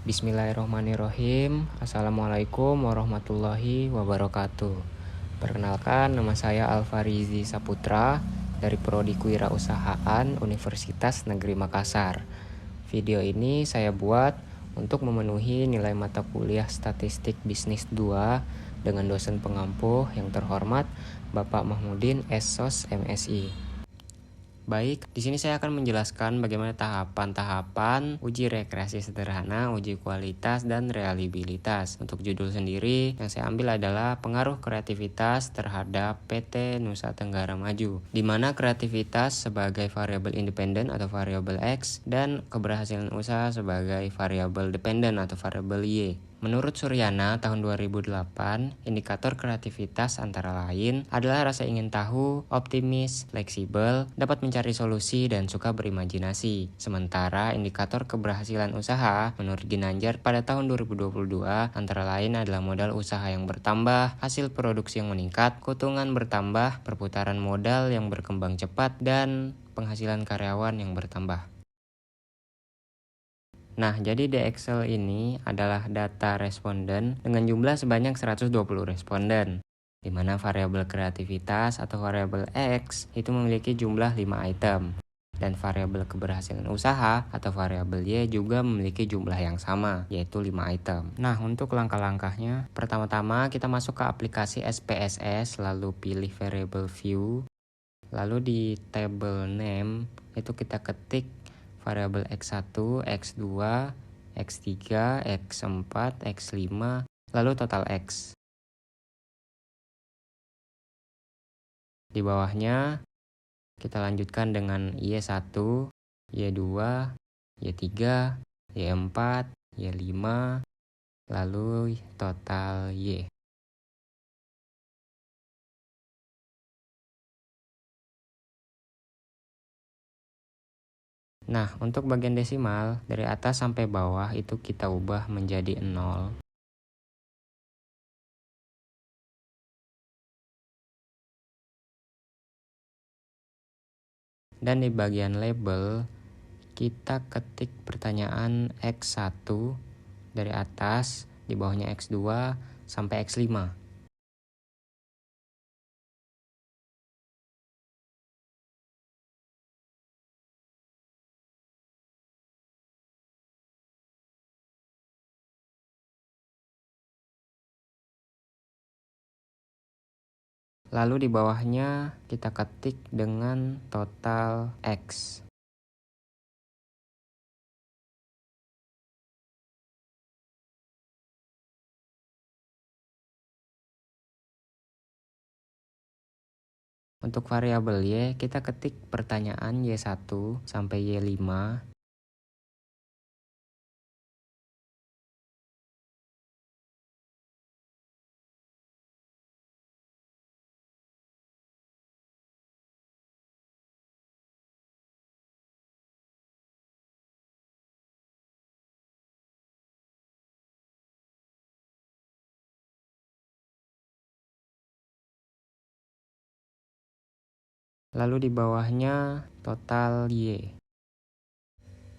Bismillahirrahmanirrahim. Assalamualaikum warahmatullahi wabarakatuh. Perkenalkan, nama saya Alfarizi Saputra dari Prodi Kewirausahaan Universitas Negeri Makassar. Video ini saya buat untuk memenuhi nilai mata kuliah Statistik Bisnis 2 dengan dosen pengampuh yang terhormat Bapak Mahmudin SSOS MSI. Baik, di sini saya akan menjelaskan bagaimana tahapan-tahapan uji rekreasi sederhana, uji kualitas, dan reliabilitas. Untuk judul sendiri, yang saya ambil adalah pengaruh kreativitas terhadap PT Nusa Tenggara Maju, di mana kreativitas sebagai variabel independen atau variabel X, dan keberhasilan usaha sebagai variabel dependen atau variabel Y. Menurut Suryana tahun 2008, indikator kreativitas antara lain adalah rasa ingin tahu, optimis, fleksibel, dapat mencari solusi, dan suka berimajinasi. Sementara indikator keberhasilan usaha menurut Ginanjar pada tahun 2022 antara lain adalah modal usaha yang bertambah, hasil produksi yang meningkat, keuntungan bertambah, perputaran modal yang berkembang cepat, dan penghasilan karyawan yang bertambah. Nah, jadi di Excel ini adalah data responden dengan jumlah sebanyak 120 responden, di mana variabel kreativitas atau variabel X itu memiliki jumlah 5 item, dan variabel keberhasilan usaha atau variabel Y juga memiliki jumlah yang sama, yaitu 5 item. Nah, untuk langkah-langkahnya, pertama-tama kita masuk ke aplikasi SPSS, lalu pilih variable view, lalu di table name itu kita ketik variabel X1, X2, X3, X4, X5, lalu total X. Di bawahnya kita lanjutkan dengan Y1, Y2, Y3, Y4, Y5, lalu total Y. Nah, untuk bagian desimal, dari atas sampai bawah itu kita ubah menjadi 0. Dan di bagian label, kita ketik pertanyaan X1 dari atas, di bawahnya X2 sampai X5. Lalu di bawahnya kita ketik dengan total X. Untuk variabel Y, kita ketik pertanyaan Y1 sampai Y5. Lalu di bawahnya total Y.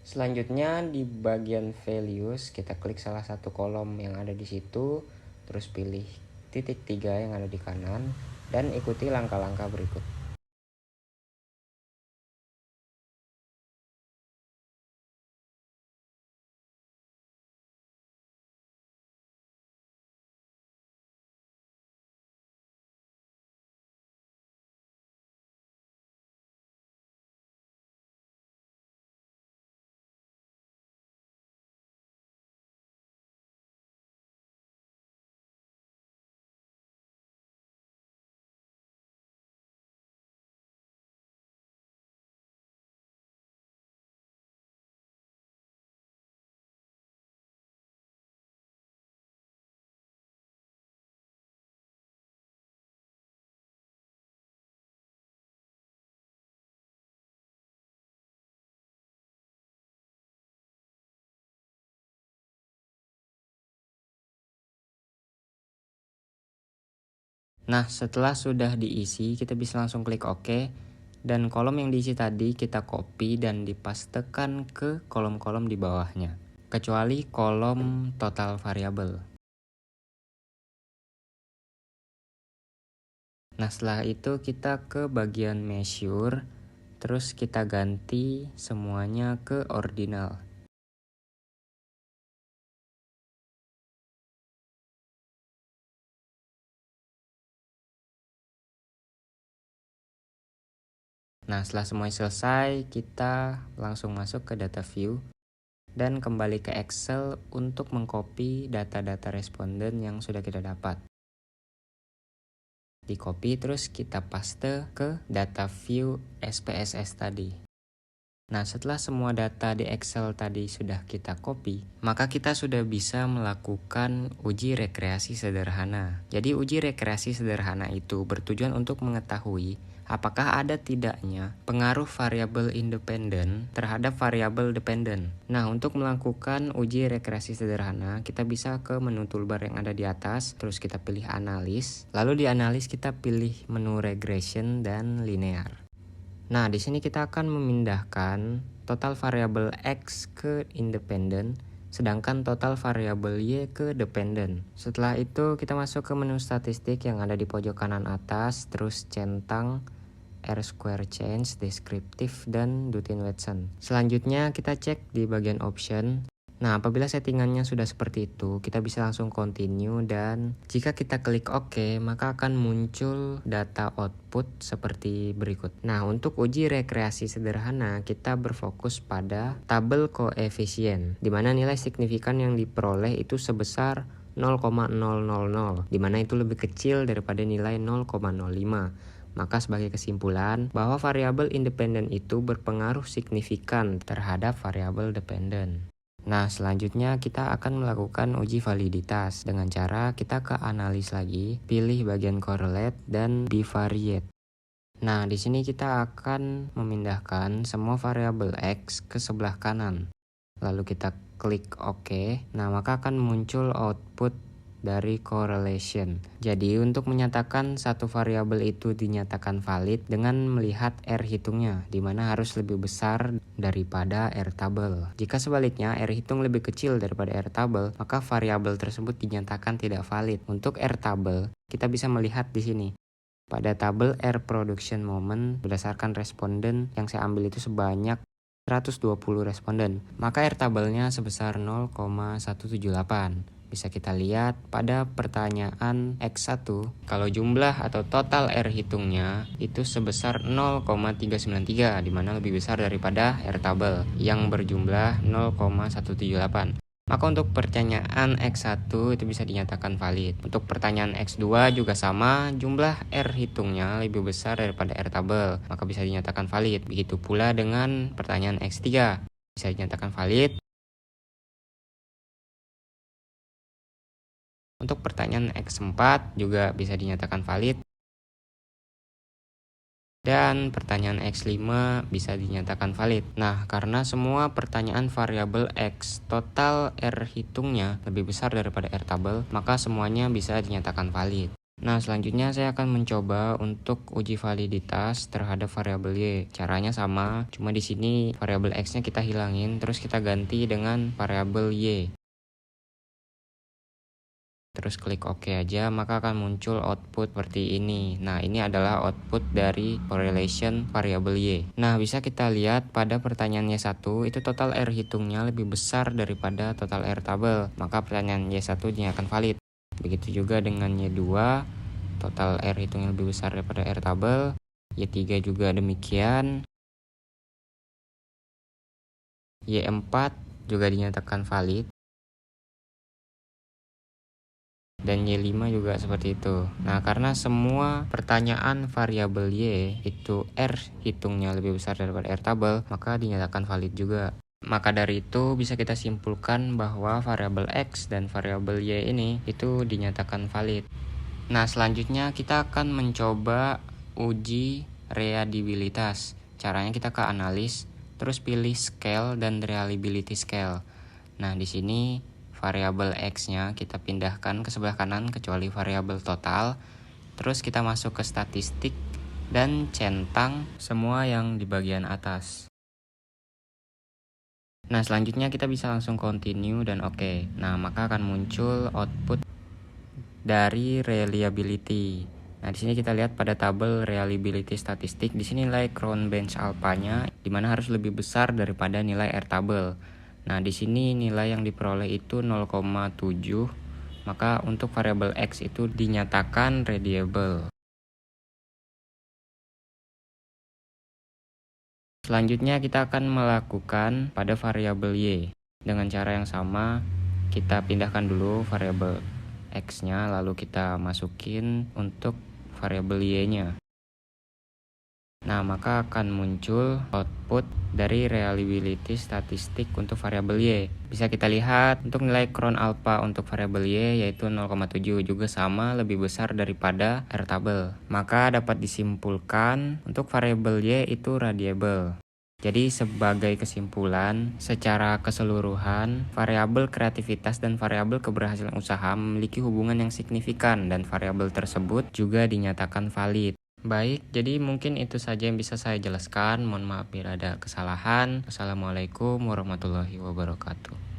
Selanjutnya di bagian values kita klik salah satu kolom yang ada di situ, terus pilih titik 3 yang ada di kanan dan ikuti langkah-langkah berikut. Nah, setelah sudah diisi, kita bisa langsung klik OK. Dan kolom yang diisi tadi kita copy dan dipastekan ke kolom-kolom di bawahnya. kecuali kolom total variabel. Nah, setelah itu kita ke bagian measure, terus kita ganti semuanya ke ordinal. Nah, setelah semuanya selesai, kita langsung masuk ke data view dan kembali ke Excel untuk mengcopy data-data responden yang sudah kita dapat. Di copy terus kita paste ke data view SPSS tadi. Nah, setelah semua data di Excel tadi sudah kita copy, maka kita sudah bisa melakukan uji rekreasi sederhana. Jadi uji rekreasi sederhana itu bertujuan untuk mengetahui apakah ada tidaknya pengaruh variabel independen terhadap variabel dependen. Nah, untuk melakukan uji rekreasi sederhana, kita bisa ke menu toolbar yang ada di atas, terus kita pilih analis. Lalu di analis kita pilih menu regression dan linear. Nah, di sini kita akan memindahkan total variabel X ke independen, sedangkan total variabel Y ke dependen. Setelah itu kita masuk ke menu statistik yang ada di pojok kanan atas, terus centang R-square change, descriptive, dan Dutton-Watson. Selanjutnya kita cek di bagian option. Nah, apabila settingannya sudah seperti itu, kita bisa langsung continue, dan jika kita klik OK, maka akan muncul data output seperti berikut. Nah, untuk uji rekreasi sederhana, kita berfokus pada tabel koefisien, di mana nilai signifikan yang diperoleh itu sebesar 0,000, di mana itu lebih kecil daripada nilai 0,05. Maka sebagai kesimpulan, bahwa variabel independen itu berpengaruh signifikan terhadap variabel dependen. Nah, selanjutnya kita akan melakukan uji validitas dengan cara kita ke analis lagi, pilih bagian correlate dan bivariate. Nah, di sini kita akan memindahkan semua variabel X ke sebelah kanan. Lalu kita klik OK. Nah, maka akan muncul output dari correlation. Jadi untuk menyatakan satu variabel itu dinyatakan valid dengan melihat R hitungnya, di mana harus lebih besar daripada R tabel. Jika sebaliknya R hitung lebih kecil daripada R tabel, maka variabel tersebut dinyatakan tidak valid. Untuk R tabel, kita bisa melihat di sini. Pada tabel R production moment, berdasarkan responden yang saya ambil itu sebanyak 120 responden, maka R tabelnya sebesar 0,178. Bisa kita lihat pada pertanyaan X1, kalau jumlah atau total R hitungnya itu sebesar 0,393, di mana lebih besar daripada R tabel yang berjumlah 0,178. Maka untuk pertanyaan X1 itu bisa dinyatakan valid. Untuk pertanyaan X2 juga sama, jumlah R hitungnya lebih besar daripada R tabel, maka bisa dinyatakan valid. Begitu pula dengan pertanyaan X3, bisa dinyatakan valid. Untuk pertanyaan X4 juga bisa dinyatakan valid. Dan pertanyaan X5 bisa dinyatakan valid. Nah, karena semua pertanyaan variabel X total R hitungnya lebih besar daripada R tabel, maka semuanya bisa dinyatakan valid. Nah, selanjutnya saya akan mencoba untuk uji validitas terhadap variabel Y. Caranya sama, cuma di sini variabel X-nya kita hilangin, terus kita ganti dengan variabel Y. Terus klik OK aja, maka akan muncul output seperti ini. Nah, ini adalah output dari correlation variabel Y. Nah, bisa kita lihat pada pertanyaan Y1 itu total R hitungnya lebih besar daripada total R tabel, maka pertanyaan Y1 dinyatakan valid. Begitu juga dengan Y2, total R hitungnya lebih besar daripada R tabel. Y3 juga demikian. Y4 juga dinyatakan valid. Dan Y5 juga seperti itu. Nah, karena semua pertanyaan variabel Y itu R hitungnya lebih besar daripada R tabel, maka dinyatakan valid juga. Maka dari itu bisa kita simpulkan bahwa variabel X dan variabel Y ini itu dinyatakan valid. Nah, selanjutnya kita akan mencoba uji reliabilitas. Caranya kita ke analis, terus pilih scale dan reliability scale. Nah, di sini variabel X-nya kita pindahkan ke sebelah kanan kecuali variabel total. Terus kita masuk ke statistik dan centang semua yang di bagian atas. Nah, selanjutnya kita bisa langsung continue dan oke. Nah, maka akan muncul output dari reliability. Nah, di sini kita lihat pada tabel reliability statistik, di sini nilai crown bench alpha-nya di mana harus lebih besar daripada nilai R table. Nah, di sini nilai yang diperoleh itu 0,7. Maka untuk variabel X itu dinyatakan readable. Selanjutnya kita akan melakukan pada variabel Y. Dengan cara yang sama, kita pindahkan dulu variabel X-nya, lalu kita masukin untuk variabel Y-nya. Nah, maka akan muncul output dari reliability statistik untuk variabel Y. Bisa kita lihat untuk nilai crown alpha untuk variabel Y yaitu 0,7, juga sama lebih besar daripada R table. Maka dapat disimpulkan untuk variabel Y itu radiable. Jadi sebagai kesimpulan, secara keseluruhan, variabel kreativitas dan variabel keberhasilan usaha memiliki hubungan yang signifikan dan variabel tersebut juga dinyatakan valid. Baik, jadi mungkin itu saja yang bisa saya jelaskan. Mohon maaf bila ada kesalahan. Wassalamualaikum warahmatullahi wabarakatuh.